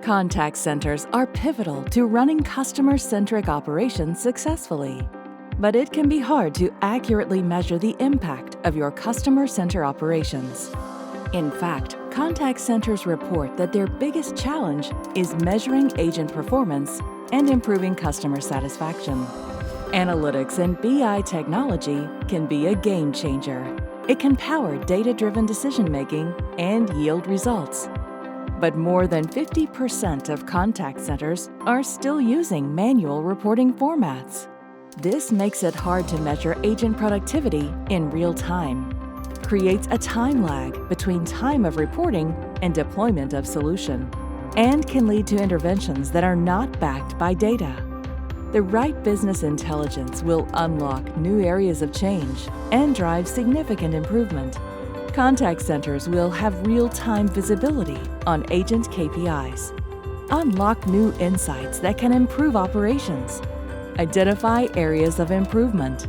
Contact centers are pivotal to running customer-centric operations successfully. But it can be hard to accurately measure the impact of your customer center operations. In fact, contact centers report that their biggest challenge is measuring agent performance and improving customer satisfaction. Analytics and BI technology can be a game changer. It can power data-driven decision-making and yield results. But more than 50% of contact centers are still using manual reporting formats. This makes it hard to measure agent productivity in real time, creates a time lag between time of reporting and deployment of solution, and can lead to interventions that are not backed by data. The right business intelligence will unlock new areas of change and drive significant improvement. Contact centers will have real-time visibility on agent KPIs, unlock new insights that can improve operations, identify areas of improvement,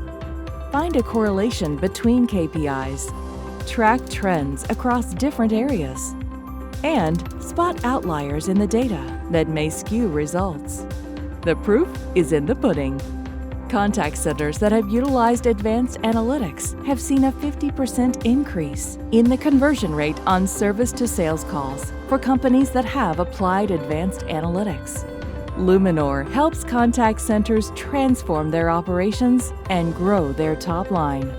find a correlation between KPIs, track trends across different areas, and spot outliers in the data that may skew results. The proof is in the pudding. Contact centers that have utilized advanced analytics have seen a 50% increase in the conversion rate on service-to-sales calls for companies that have applied advanced analytics. Lumenore helps contact centers transform their operations and grow their top line.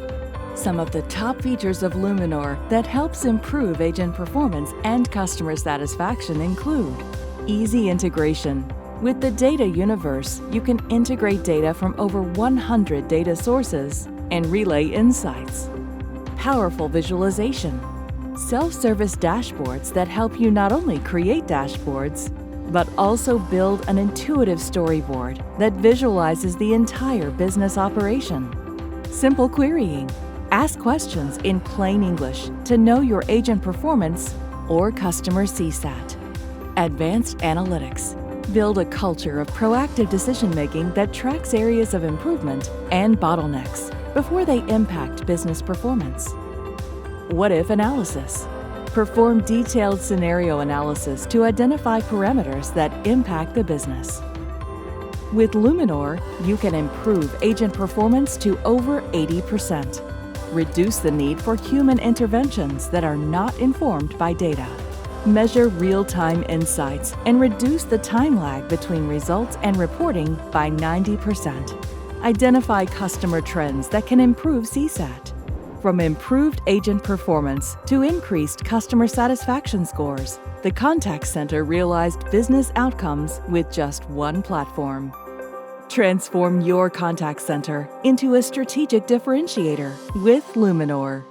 Some of the top features of Lumenore that helps improve agent performance and customer satisfaction include easy integration. With the data universe, you can integrate data from over 100 data sources and relay insights. Powerful visualization. Self-service dashboards that help you not only create dashboards, but also build an intuitive storyboard that visualizes the entire business operation. Simple querying. Ask questions in plain English to know your agent performance or customer CSAT. Advanced analytics. Build a culture of proactive decision-making that tracks areas of improvement and bottlenecks before they impact business performance. What-if analysis. Perform detailed scenario analysis to identify parameters that impact the business. With Lumenore, you can improve agent performance to over 80%. Reduce the need for human interventions that are not informed by data. Measure real-time insights and reduce the time lag between results and reporting by 90%. Identify customer trends that can improve CSAT. From improved agent performance to increased customer satisfaction scores, the contact center realized business outcomes with just one platform. Transform your contact center into a strategic differentiator with Lumenore.